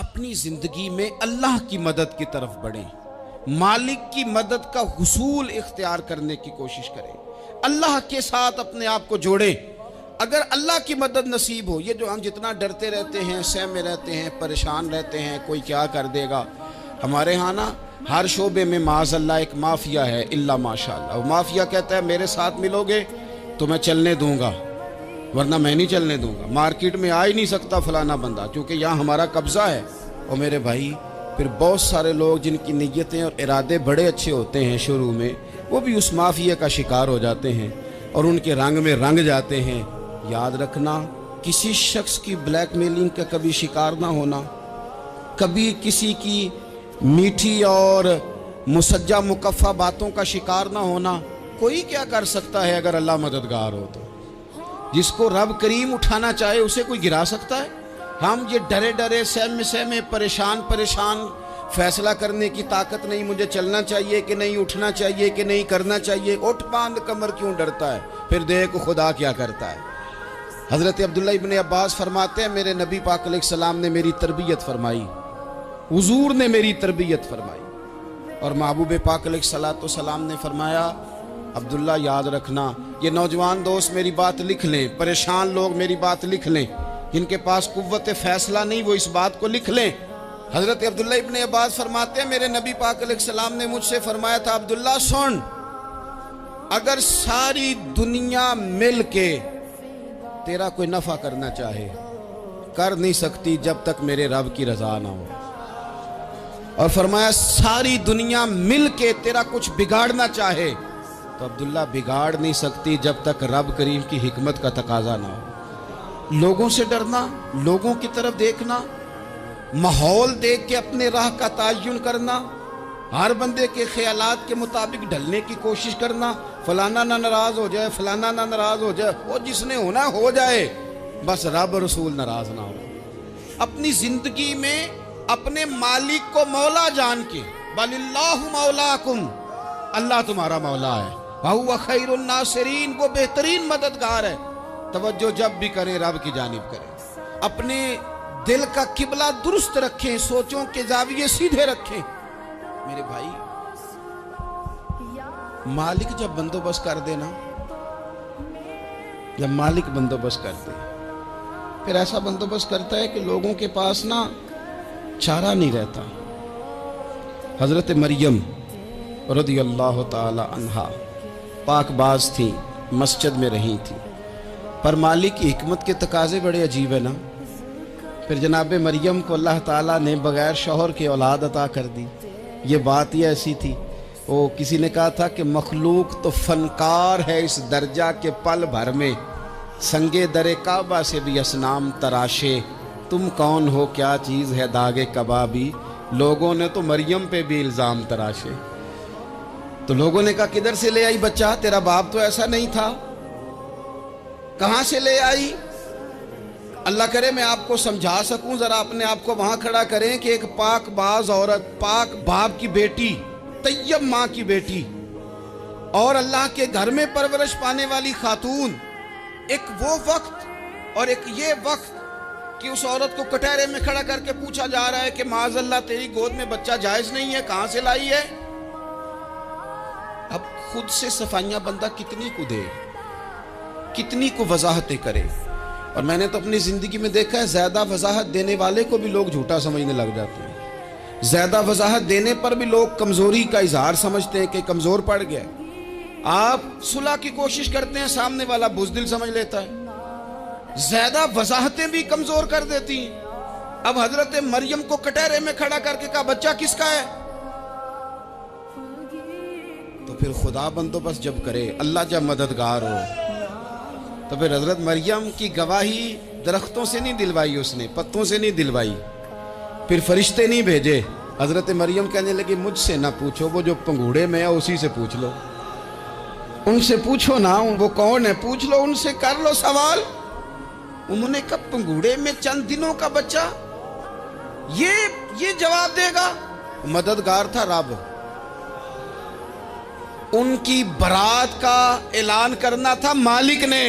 اپنی زندگی میں اللہ کی مدد کی طرف بڑھیں، مالک کی مدد کا حصول اختیار کرنے کی کوشش کریں، اللہ کے ساتھ اپنے آپ کو جوڑیں۔ اگر اللہ کی مدد نصیب ہو، یہ جو ہم جتنا ڈرتے رہتے ہیں، سہمے رہتے ہیں، پریشان رہتے ہیں کوئی کیا کر دے گا، ہمارے ہاں نا ہر شعبے میں معاذ اللہ ایک مافیا ہے، الا ماشاءاللہ۔ وہ مافیا کہتا ہے میرے ساتھ ملو گے تو میں چلنے دوں گا، ورنہ میں نہیں چلنے دوں گا، مارکیٹ میں آ ہی نہیں سکتا فلانا بندہ، کیونکہ یہاں ہمارا قبضہ ہے۔ اور میرے بھائی پھر بہت سارے لوگ جن کی نیتیں اور ارادے بڑے اچھے ہوتے ہیں شروع میں، وہ بھی اس مافیا کا شکار ہو جاتے ہیں اور ان کے رنگ میں رنگ جاتے ہیں۔ یاد رکھنا، کسی شخص کی بلیک میلنگ کا کبھی شکار نہ ہونا، کبھی کسی کی میٹھی اور مسجع مکفہ باتوں کا شکار نہ ہونا۔ کوئی کیا کر سکتا ہے اگر اللہ مددگار ہو تو؟ جس کو رب کریم اٹھانا چاہے اسے کوئی گرا سکتا ہے؟ ہم یہ ڈرے ڈرے سہمے پریشان فیصلہ کرنے کی طاقت نہیں، مجھے چلنا چاہیے کہ نہیں، اٹھنا چاہیے کہ نہیں، کرنا چاہیے، اٹھ باندھ کمر کیوں ڈرتا ہے؟ پھر دیکھ خدا کیا کرتا ہے۔ حضرت عبداللہ ابن عباس فرماتے ہیں میرے نبی پاک علیہ السلام نے میری تربیت فرمائی، حضور نے میری تربیت فرمائی، اور محبوب پاک علیہ السلام نے فرمایا عبداللہ یاد رکھنا، یہ نوجوان دوست میری بات لکھ لیں، پریشان لوگ میری بات لکھ لیں، جن کے پاس قوت فیصلہ نہیں وہ اس بات کو لکھ لیں۔ حضرت عبداللہ ابن عباس فرماتے ہیں میرے نبی پاک علیہ السلام نے مجھ سے فرمایا تھا عبداللہ سن، اگر ساری دنیا مل کے تیرا کوئی نفع کرنا چاہے کر نہیں سکتی جب تک میرے رب کی رضا نہ ہو، اور فرمایا ساری دنیا مل کے تیرا کچھ بگاڑنا چاہے تو عبداللہ بگاڑ نہیں سکتی جب تک رب کریم کی حکمت کا تقاضا نہ ہو۔ لوگوں سے ڈرنا، لوگوں کی طرف دیکھنا، ماحول دیکھ کے اپنے راہ کا تعین کرنا، ہر بندے کے خیالات کے مطابق ڈھلنے کی کوشش کرنا، فلانا نہ ناراض ہو جائے، فلانا نہ ناراض ہو جائے، وہ جس نے ہونا ہو جائے، بس رب رسول ناراض نہ ہو۔ اپنی زندگی میں اپنے مالک کو مولا جان کے، بل اللہ مولاکم، اللہ تمہارا مولا ہے، وَهُوَ خَيْرُ النَّاصِرِينَ، وہ بہترین مددگار ہے۔ توجہ جب بھی کریں رب کی جانب کریں، اپنے دل کا قبلہ درست رکھیں، سوچوں کے زاویے سیدھے رکھیں۔ میرے بھائی مالک جب بندوبست کر دے نا، جب مالک بندوبست کر دے پھر ایسا بندوبست کرتا ہے کہ لوگوں کے پاس نا چارہ نہیں رہتا۔ حضرت مریم رضی اللہ تعالی عنہا پاک باز تھیں، مسجد میں رہی تھیں، پر مالک کی حکمت کے تقاضے بڑے عجیب ہیں نا۔ پھر جناب مریم کو اللہ تعالیٰ نے بغیر شوہر کے اولاد عطا کر دی۔ یہ بات ہی ایسی تھی، وہ کسی نے کہا تھا کہ مخلوق تو فنکار ہے اس درجہ کے پل بھر میں سنگے در کعبہ سے بھی اصنام تراشے، تم کون ہو کیا چیز ہے داغ کبابی، لوگوں نے تو مریم پہ بھی الزام تراشے۔ تو لوگوں نے کہا کدھر سے لے آئی بچہ، تیرا باپ تو ایسا نہیں تھا، کہاں سے لے آئی؟ اللہ کرے میں آپ کو سمجھا سکوں، ذرا اپنے آپ کو وہاں کھڑا کریں کہ ایک پاک باز عورت، پاک باپ کی بیٹی، طیب ماں کی بیٹی، اور اللہ کے گھر میں پرورش پانے والی خاتون، ایک وہ وقت اور ایک یہ وقت کہ اس عورت کو کٹہرے میں کھڑا کر کے پوچھا جا رہا ہے کہ معاذ اللہ تیری گود میں بچہ جائز نہیں ہے، کہاں سے لائی ہے؟ اب خود سے صفائیاں بندہ کتنی کو دے، کتنی کو وضاحتیں کرے۔ اور میں نے تو اپنی زندگی میں دیکھا ہے زیادہ وضاحت دینے والے کو بھی لوگ جھوٹا سمجھنے لگ جاتے ہیں، زیادہ وضاحت دینے پر بھی لوگ کمزوری کا اظہار سمجھتے ہیں کہ کمزور پڑ گیا۔ آپ صلح کی کوشش کرتے ہیں، سامنے والا بزدل سمجھ لیتا ہے، زیادہ وضاحتیں بھی کمزور کر دیتی ہیں۔ اب حضرت مریم کو کٹہرے میں کھڑا کر کے کہا بچہ کس کا ہے؟ تو پھر خدا بندوبست جب کرے، اللہ جب مددگار ہو، تو پھر حضرت مریم کی گواہی درختوں سے نہیں دلوائی، اس نے پتوں سے نہیں دلوائی، پھر فرشتے نہیں بھیجے۔ حضرت مریم کہنے لگی مجھ سے نہ پوچھو، وہ جو پنگوڑے میں ہے اسی سے پوچھ لو، ان سے پوچھو نا، وہ کون ہے پوچھ لو، ان سے کر لو سوال۔ انہوں نے کہا پنگوڑے میں چند دنوں کا بچہ یہ جواب دے گا؟ مددگار تھا رب، ان کی برات کا اعلان کرنا تھا مالک نے،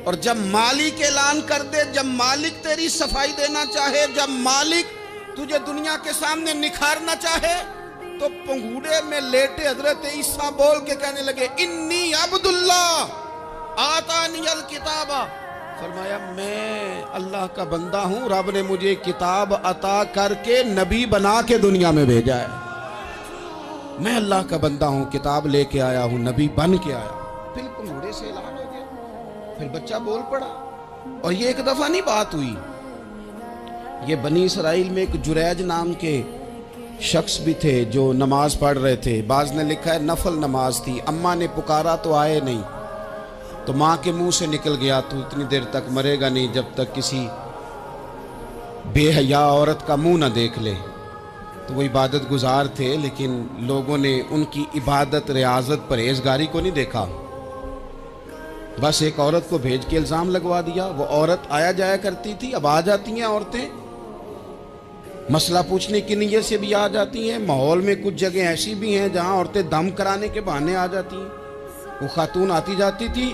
اور جب مالک اعلان کر دے، جب مالک تیری صفائی دینا چاہے، جب مالک تجھے دنیا کے سامنے نکھارنا چاہے، تو پنگوڑے میں لیٹے حضرت عیسیٰ بول کے کہنے لگے انی عبداللہ آتانی الکتاب، فرمایا میں اللہ کا بندہ ہوں، رب نے مجھے کتاب عطا کر کے نبی بنا کے دنیا میں بھیجا ہے، میں اللہ کا بندہ ہوں، کتاب لے کے آیا ہوں، نبی بن کے آیا ہوں۔ پھر پنگوڑے سے اعلان ہو گیا، پھر بچہ بول پڑا۔ اور یہ ایک دفعہ نہیں بات ہوئی، یہ بنی اسرائیل میں ایک جریج نام کے شخص بھی تھے جو نماز پڑھ رہے تھے، بعض نے لکھا ہے نفل نماز تھی، اماں نے پکارا تو آئے نہیں، تو ماں کے منہ سے نکل گیا تو اتنی دیر تک مرے گا نہیں جب تک کسی بے حیا عورت کا منہ نہ دیکھ لے۔ تو وہ عبادت گزار تھے، لیکن لوگوں نے ان کی عبادت، ریاضت، پرہیزگاری کو نہیں دیکھا، بس ایک عورت کو بھیج کے الزام لگوا دیا۔ وہ عورت آیا جایا کرتی تھی، اب آ جاتی ہیں عورتیں، مسئلہ پوچھنے کی نیت سے بھی آ جاتی ہیں۔ ماحول میں کچھ جگہ ایسی بھی ہیں جہاں عورتیں دم کرانے کے بہانے آ جاتی ہیں۔ وہ خاتون آتی جاتی تھی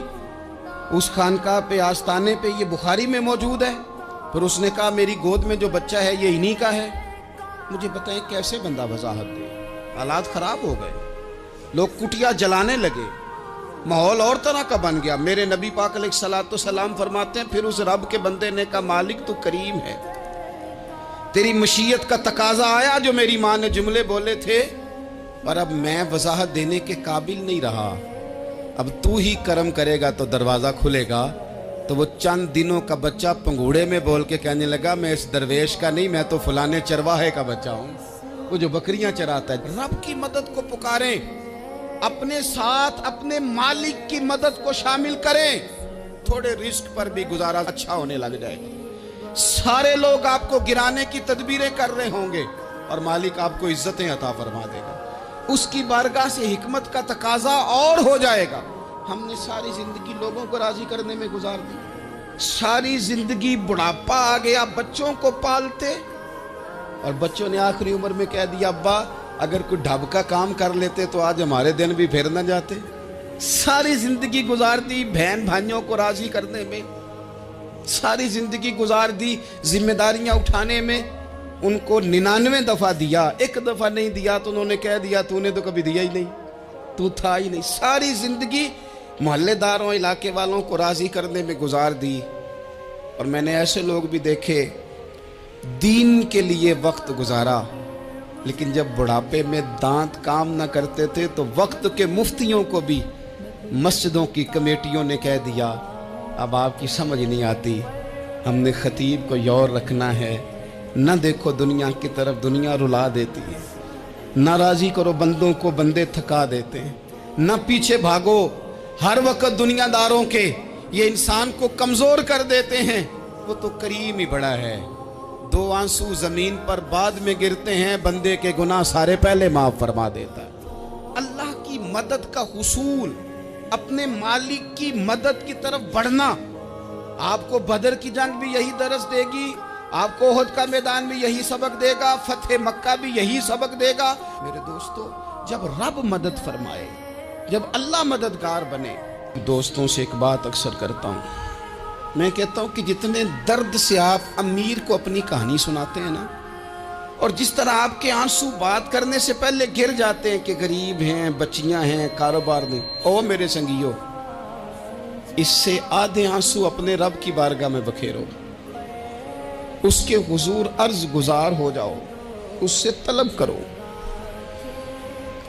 اس خانقاہ پہ، آستانے پہ، یہ بخاری میں موجود ہے۔ پھر اس نے کہا میری گود میں جو بچہ ہے یہ انہی کا ہے۔ مجھے بتائیں کیسے بندہ وضاحت دے؟ حالات خراب ہو گئے، لوگ کٹیا جلانے لگے، ماحول اور طرح کا بن گیا۔ میرے نبی پاک علیہ الصلوۃ والسلام فرماتے ہیں پھر اس رب کے بندے نے کہا مالک تو کریم ہے، تیری مشیت کا تقاضا آیا جو میری ماں نے جملے بولے تھے، پر اب میں وضاحت دینے کے قابل نہیں رہا، اب تو ہی کرم کرے گا تو دروازہ کھلے گا۔ تو وہ چند دنوں کا بچہ پنگوڑے میں بول کے کہنے لگا میں اس درویش کا نہیں، میں تو فلانے چرواہے کا بچہ ہوں، وہ جو بکریاں چراتا ہے۔ رب کی مدد کو پکاریں، اپنے ساتھ اپنے مالک کی مدد کو شامل کریں، تھوڑے رزق پر بھی گزارا اچھا ہونے لگ جائے گا۔ سارے لوگ آپ کو گرانے کی تدبیریں کر رہے ہوں گے اور مالک آپ کو عزتیں عطا فرما دے گا، اس کی بارگاہ سے حکمت کا تقاضا اور ہو جائے گا۔ ہم نے ساری زندگی لوگوں کو راضی کرنے میں گزار دی، ساری زندگی بڑھاپا آ گیا بچوں کو پالتے، اور بچوں نے آخری عمر میں کہہ دیا ابا اگر کوئی ڈھب کا کام کر لیتے تو آج ہمارے دن بھی پھر نہ جاتے۔ ساری زندگی گزار دی بہن بھائیوں کو راضی کرنے میں، ساری زندگی گزار دی ذمہ داریاں اٹھانے میں، ان کو 99 دفعہ دیا، ایک دفعہ نہیں دیا تو انہوں نے کہہ دیا تو نے تو کبھی دیا ہی نہیں، تو تھا ہی نہیں۔ ساری زندگی محلے داروں، علاقے والوں کو راضی کرنے میں گزار دی۔ اور میں نے ایسے لوگ بھی دیکھے دین کے لیے وقت گزارا، لیکن جب بڑھاپے میں دانت کام نہ کرتے تھے تو وقت کے مفتیوں کو بھی مسجدوں کی کمیٹیوں نے کہہ دیا اب آپ کی سمجھ نہیں آتی، ہم نے خطیب کو یور رکھنا ہے، نہ دیکھو دنیا کی طرف، دنیا رلا دیتی ہے، نہ راضی کرو بندوں کو، بندے تھکا دیتے ہیں، نہ پیچھے بھاگو ہر وقت دنیا داروں کے، یہ انسان کو کمزور کر دیتے ہیں۔ وہ تو کریم ہی بڑا ہے، 2 آنسو زمین پر بعد میں گرتے ہیں، بندے کے گناہ سارے پہلے معاف فرما دیتا ہے۔ اللہ کی مدد کا حصول، اپنے مالک کی مدد کی طرف بڑھنا، آپ کو بدر کی جنگ بھی یہی درس دے گی، آپ کو احد کا میدان بھی یہی سبق دے گا، فتح مکہ بھی یہی سبق دے گا۔ میرے دوستو جب رب مدد فرمائے، جب اللہ مددگار بنے، دوستوں سے ایک بات اکثر کرتا ہوں، میں کہتا ہوں کہ جتنے درد سے آپ امیر کو اپنی کہانی سناتے ہیں نا، اور جس طرح آپ کے آنسو بات کرنے سے پہلے گر جاتے ہیں کہ غریب ہیں، بچیاں ہیں، کاروبار نہیں، او میرے سنگیو، اس سے آدھے آنسو اپنے رب کی بارگاہ میں بکھیرو، اس کے حضور عرض گزار ہو جاؤ، اس سے طلب کرو۔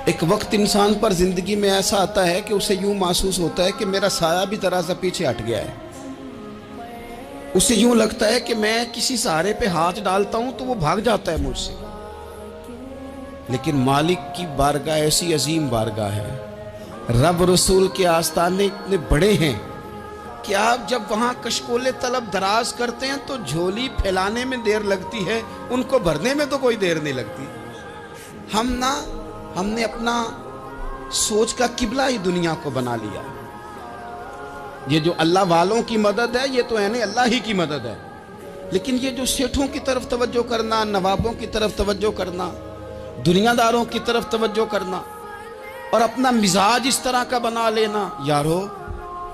ایک وقت انسان پر زندگی میں ایسا آتا ہے کہ اسے یوں محسوس ہوتا ہے کہ میرا سایہ بھی ذرا سا پیچھے ہٹ گیا ہے، اسے یوں لگتا ہے کہ میں کسی سہارے پہ ہاتھ ڈالتا ہوں تو وہ بھاگ جاتا ہے مجھ سے، لیکن مالک کی بارگاہ ایسی عظیم بارگاہ ہے، رب رسول کے آستانے اتنے بڑے ہیں کہ آپ جب وہاں کشکول طلب دراز کرتے ہیں تو جھولی پھیلانے میں دیر لگتی ہے، ان کو بھرنے میں تو کوئی دیر نہیں لگتی۔ ہم نے اپنا سوچ کا قبلہ ہی دنیا کو بنا لیا۔ یہ جو اللہ والوں کی مدد ہے یہ تو اللہ ہی کی مدد ہے، لیکن یہ جو سیٹھوں کی طرف توجہ کرنا، نوابوں کی طرف توجہ کرنا، دنیا داروں کی طرف توجہ کرنا، اور اپنا مزاج اس طرح کا بنا لینا، یارو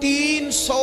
300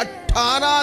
18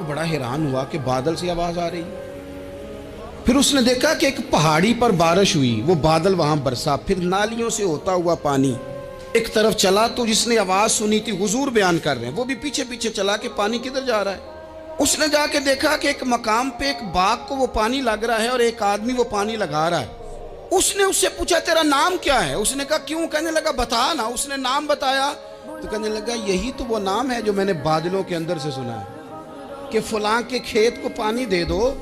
وہ بڑا حیران ہوا کہ بادل سے آواز آ رہی ہے۔ پھر اس نے دیکھا کہ ایک پہاڑی پر بارش ہوئی، وہ بادل وہاں برسا، پھر نالیوں سے ہوتا ہوا پانی ایک طرف چلا۔ تو جس نے آواز سنی تھی، حضور بیان کر رہے ہیں، وہ بھی پیچھے پیچھے چلا کہ پانی کدھر جا رہا ہے۔ اس نے جا کے دیکھا کہ ایک مقام پہ ایک باغ کو وہ پانی لگ رہا ہے اور ایک آدمی وہ پانی لگا رہا ہے۔ اس نے اس سے پوچھا تیرا نام کیا ہے؟ اس نے کہا کیوں؟ کہنے لگا بتا نا۔ اس نے نام بتایا تو کہنے لگا یہی تو وہ نام ہے جو میں نے بادلوں کے اندر سے سنا ہے کہ فلاں کے کھیت کو پانی دے دو۔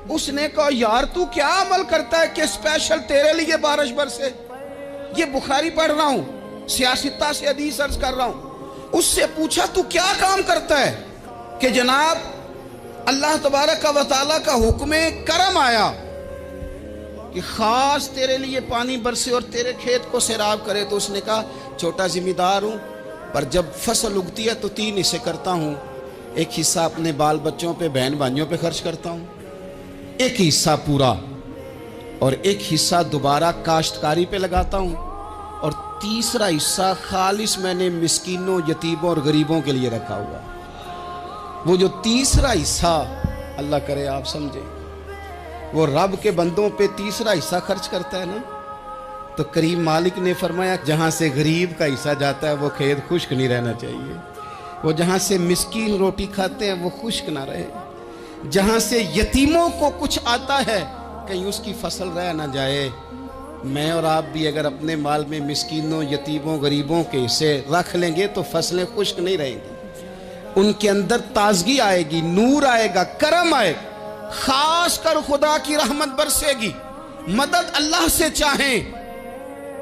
اس نے کہا یار تو کیا عمل کرتا ہے کہ اسپیشل تیرے لیے بارش برسے؟ یہ بخاری پڑھ رہا ہوں، سیاستہ سے حدیث عرض کر رہا ہوں۔ اس سے پوچھا تو کیا کام کرتا ہے کہ جناب اللہ تبارک و تعالیٰ کا حکم کرم آیا کہ خاص تیرے لیے پانی برسے اور تیرے کھیت کو سیراب کرے؟ تو اس نے کہا چھوٹا ذمہ دار ہوں، پر جب فصل اگتی ہے تو 3 حصے کرتا ہوں۔ ایک حصہ اپنے بال بچوں پہ، بہن بھائیوں پہ خرچ کرتا ہوں، ایک حصہ پورا، اور ایک حصہ دوبارہ کاشتکاری پہ لگاتا ہوں، اور تیسرا حصہ خالص میں نے مسکینوں، یتیموں اور غریبوں کے لیے رکھا ہوا۔ وہ جو تیسرا حصہ، اللہ کرے آپ سمجھیں، وہ رب کے بندوں پہ تیسرا حصہ خرچ کرتا ہے نا، تو کریم مالک نے فرمایا جہاں سے غریب کا حصہ جاتا ہے وہ کھیت خشک نہیں رہنا چاہیے، وہ جہاں سے مسکین روٹی کھاتے ہیں وہ خشک نہ رہے، جہاں سے یتیموں کو کچھ آتا ہے کہیں اس کی فصل رہ نہ جائے۔ میں اور آپ بھی اگر اپنے مال میں مسکینوں، یتیموں، غریبوں کے حصے رکھ لیں گے تو فصلیں خشک نہیں رہیں گی، ان کے اندر تازگی آئے گی، نور آئے گا، کرم آئے گا، خاص کر خدا کی رحمت برسے گی۔ مدد اللہ سے چاہیں،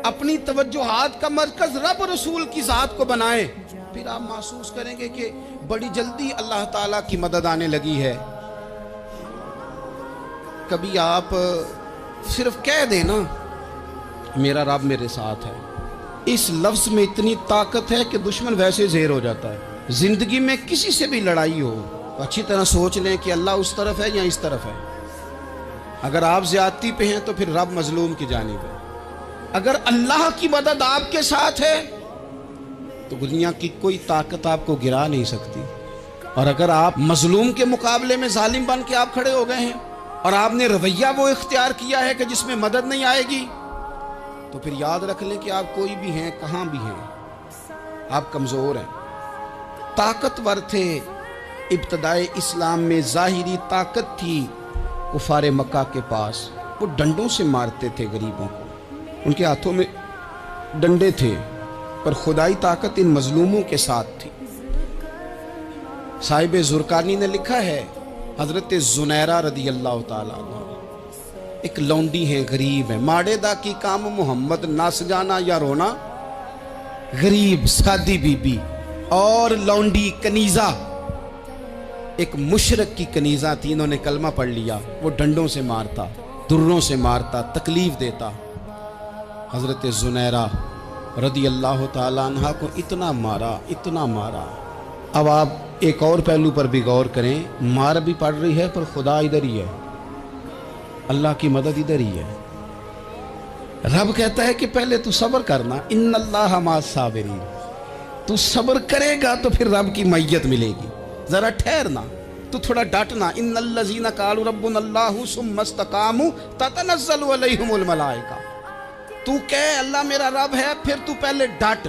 اپنی توجہات کا مرکز رب رسول کی ذات کو بنائیں، پھر آپ محسوس کریں گے کہ بڑی جلدی اللہ تعالیٰ کی مدد آنے لگی ہے۔ کبھی آپ صرف کہہ دیں نا میرا رب میرے ساتھ ہے، اس لفظ میں اتنی طاقت ہے کہ دشمن ویسے زہر ہو جاتا ہے۔ زندگی میں کسی سے بھی لڑائی ہو تو اچھی طرح سوچ لیں کہ اللہ اس طرف ہے یا اس طرف ہے۔ اگر آپ زیادتی پہ ہیں تو پھر رب مظلوم کی جانب ہے۔ اگر اللہ کی مدد آپ کے ساتھ ہے تو دنیا کی کوئی طاقت آپ کو گرا نہیں سکتی، اور اگر آپ مظلوم کے مقابلے میں ظالم بن کے آپ کھڑے ہو گئے ہیں اور آپ نے رویہ وہ اختیار کیا ہے کہ جس میں مدد نہیں آئے گی، تو پھر یاد رکھ لیں کہ آپ کوئی بھی ہیں، کہاں بھی ہیں، آپ کمزور ہیں۔ طاقتور تھے ابتدائے اسلام میں، ظاہری طاقت تھی کفار مکہ کے پاس، وہ ڈنڈوں سے مارتے تھے غریبوں کو، ان کے ہاتھوں میں ڈنڈے تھے، پر خدائی طاقت ان مظلوموں کے ساتھ تھی۔ صاحب زرقانی نے لکھا ہے حضرت زنیرہ رضی اللہ تعالیٰ عنہ ایک لونڈی ہیں، غریب ہیں، ماڑے دا کی کام محمد ناس جانا یا رونا، غریب سادی بی بی اور لونڈی کنیزہ، ایک مشرک کی کنیزہ تھی، انہوں نے کلمہ پڑھ لیا، وہ ڈنڈوں سے مارتا، دروں سے مارتا، تکلیف دیتا۔ حضرت زنیرہ رضی اللہ تعالیٰ عنہ کو اتنا مارا، اتنا مارا۔ اب آپ ایک اور پہلو پر بھی غور کریں، مار بھی پڑ رہی ہے پر خدا ادھر ہی ہے، اللہ کی مدد ادھر ہی ہے۔ رب کہتا ہے کہ پہلے تو صبر کرنا، ان اللہ مع الصابرین، تو صبر کرے گا تو پھر رب کی معیت ملے گی، ذرا ٹھہرنا، تو تھوڑا ڈٹنا۔ ان الذین قالوا ربنا اللہ ثم استقاموا تتنزل علیہم الملائکہ، تو کہے اللہ میرا رب ہے، پھر تو پہلے ڈٹ،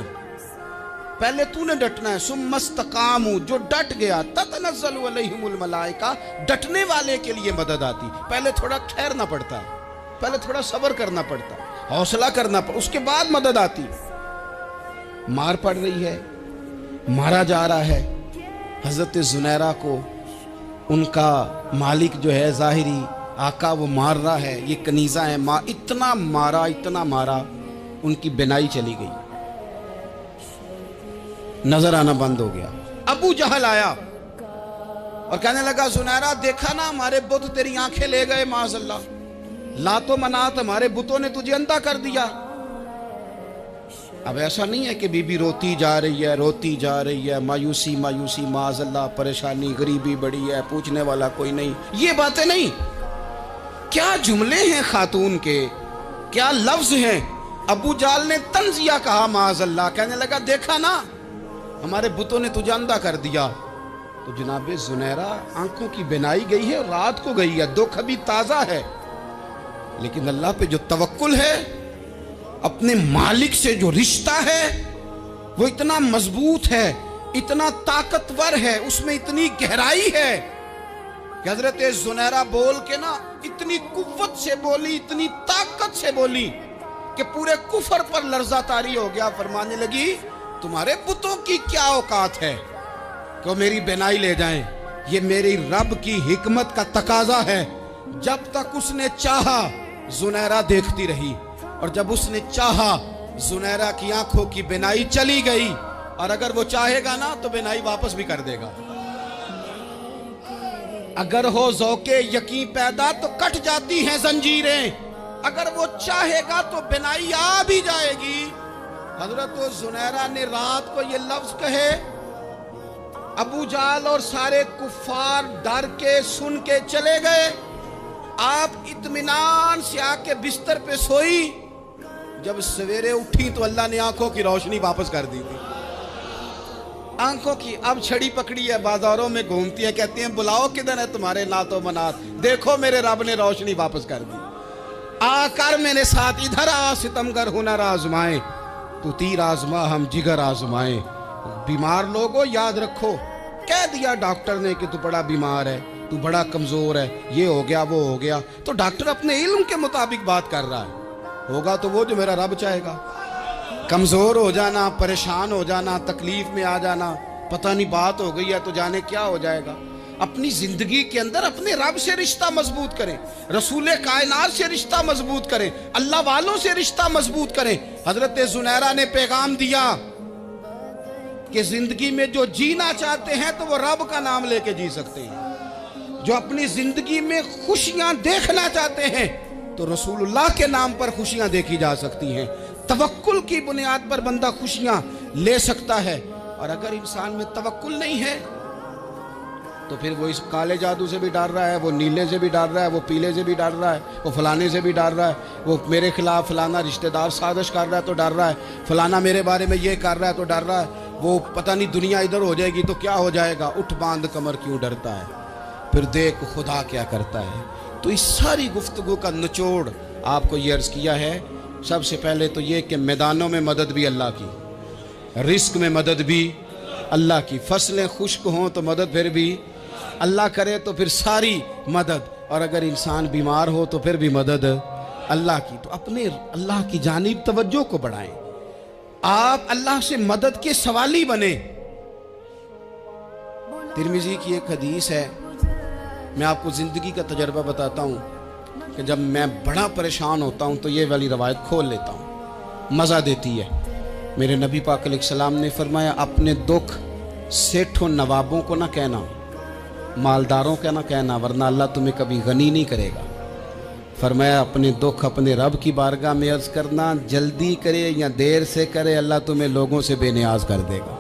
پہلے تو نے ڈٹنا ہے۔ ثم استقاموا، جو ڈٹ گیا، تتنزل علیہم الملائکہ، ڈٹنے والے کے لیے مدد آتی، پہلے تھوڑا ٹھہرنا پڑتا ہے، پہلے تھوڑا صبر کرنا پڑتا ہے، حوصلہ کرنا پڑتا، اس کے بعد مدد آتی۔ مار پڑ رہی ہے، مارا جا رہا ہے حضرت زنیرہ کو، ان کا مالک جو ہے ظاہری آقا وہ مار رہا ہے، یہ کنیزہ ہے، اتنا مارا، اتنا مارا، ان کی بینائی چلی گئی، نظر آنا بند ہو گیا۔ ابو جہل آیا اور کہنے لگا زنیرہ دیکھا نا ہمارے بت تیری آنکھیں لے گئے، معاذ اللہ، لات و منات ہمارے بتوں نے تجھے اندھا کر دیا۔ اب ایسا نہیں ہے کہ بی بی روتی جا رہی ہے، روتی جا رہی ہے، مایوسی مایوسی، معاذ اللہ، پریشانی، غریبی بڑی ہے، پوچھنے والا کوئی نہیں، یہ باتیں نہیں۔ کیا جملے ہیں خاتون کے، کیا لفظ ہیں۔ ابو جال نے تنزیہ کہا، معاذ اللہ، کہنے لگا دیکھا نا ہمارے بتوں نے تجھے اندھا کر دیا۔ تو جناب زنیرہ آنکھوں کی بینائی گئی ہے، رات کو گئی ہے، دکھ ابھی تازہ ہے، لیکن اللہ پہ جو توکل ہے، اپنے مالک سے جو رشتہ ہے وہ اتنا مضبوط ہے، اتنا طاقتور ہے، اس میں اتنی گہرائی ہے کہ حضرت زنیرہ بول کے نا اتنی قوت سے بولی، اتنی طاقت سے بولی کہ پورے کفر پر لرزہ طاری ہو گیا۔ فرمانے لگی تمہارے بتوں کی کیا اوقات ہے کہ وہ میری بینائی لے جائیں، یہ میری رب کی حکمت کا تقاضا ہے۔ جب تک اس نے چاہا زنیرہ دیکھتی رہی، اور جب اس نے چاہا زنیرہ کی آنکھوں کی بینائی چلی گئی، اور اگر وہ چاہے گا نا تو بینائی واپس بھی کر دے گا۔ اگر ہو ذوق یقین پیدا تو کٹ جاتی ہیں زنجیریں، اگر وہ چاہے گا تو بینائی آ بھی جائے گی۔ حضرت زنیرہ نے رات کو یہ لفظ کہے، ابو جہل اور سارے کفار ڈر کے سن کے چلے گئے، آپ اطمینان سے آ کے بستر پہ سوئی۔ جب سویرے اٹھی تو اللہ نے آنکھوں کی روشنی واپس کر دی تھی۔ آنکھوں کی اب چھڑی پکڑی ہے، بازاروں میں گھومتی ہیں، کہتی ہیں بلاؤ کدھر ہے تمہارے نعت و منات، دیکھو میرے رب نے روشنی واپس کر دی۔ آ کر میرے ساتھ ادھر آ، ستمگر ہنر آزمائیں، تو تیر آزما ہم جگر آزمائیں۔ بیمار لوگوں یاد رکھو، کہہ دیا ڈاکٹر نے کہ تو بڑا بیمار ہے، تو بڑا کمزور ہے، یہ ہو گیا وہ ہو گیا، تو ڈاکٹر اپنے علم کے مطابق بات کر رہا ہے، ہوگا تو وہ جو میرا رب چاہے گا۔ کمزور ہو جانا، پریشان ہو جانا، تکلیف میں آ جانا، پتہ نہیں بات ہو گئی ہے تو جانے کیا ہو جائے گا۔ اپنی زندگی کے اندر اپنے رب سے رشتہ مضبوط کریں، رسول کائنات سے رشتہ مضبوط کریں، اللہ والوں سے رشتہ مضبوط کریں۔ حضرت زنیرہ نے پیغام دیا کہ زندگی میں جو جینا چاہتے ہیں تو وہ رب کا نام لے کے جی سکتے ہیں، جو اپنی زندگی میں خوشیاں دیکھنا چاہتے ہیں تو رسول اللہ کے نام پر خوشیاں دیکھی جا سکتی ہیں۔ توکل کی بنیاد پر بندہ خوشیاں لے سکتا ہے، اور اگر انسان میں توکل نہیں ہے تو پھر وہ اس کالے جادو سے بھی ڈر رہا ہے، وہ نیلے سے بھی ڈر رہا ہے، وہ پیلے سے بھی ڈر رہا ہے، وہ فلانے سے بھی ڈر رہا ہے، وہ میرے خلاف فلانا رشتہ دار سازش کر رہا ہے تو ڈر رہا ہے، فلانا میرے بارے میں یہ کر رہا ہے تو ڈر رہا ہے، وہ پتہ نہیں دنیا ادھر ہو جائے گی تو کیا ہو جائے گا، اٹھ باندھ کمر کیوں ڈرتا ہے، پھر دیکھ خدا کیا کرتا ہے۔ تو اس ساری گفتگو کا نچوڑ آپ کو یہ عرض کیا ہے، سب سے پہلے تو یہ کہ میدانوں میں مدد بھی اللہ کی، رزق میں مدد بھی اللہ کی، فصلیں خشک ہوں تو مدد پھر بھی اللہ کرے، تو پھر ساری مدد، اور اگر انسان بیمار ہو تو پھر بھی مدد اللہ کی۔ تو اپنے اللہ کی جانب توجہ کو بڑھائیں، آپ اللہ سے مدد کے سوالی بنیں۔ ترمذی کی ایک حدیث ہے، میں آپ کو زندگی کا تجربہ بتاتا ہوں کہ جب میں بڑا پریشان ہوتا ہوں تو یہ والی روایت کھول لیتا ہوں، مزہ دیتی ہے۔ میرے نبی پاک علیہ السلام نے فرمایا اپنے دکھ سیٹھوں نوابوں کو نہ کہنا، مالداروں کا نہ کہنا، ورنہ اللہ تمہیں کبھی غنی نہیں کرے گا۔ فرمایا اپنے دکھ اپنے رب کی بارگاہ میں عرض کرنا، جلدی کرے یا دیر سے کرے اللہ تمہیں لوگوں سے بے نیاز کر دے گا۔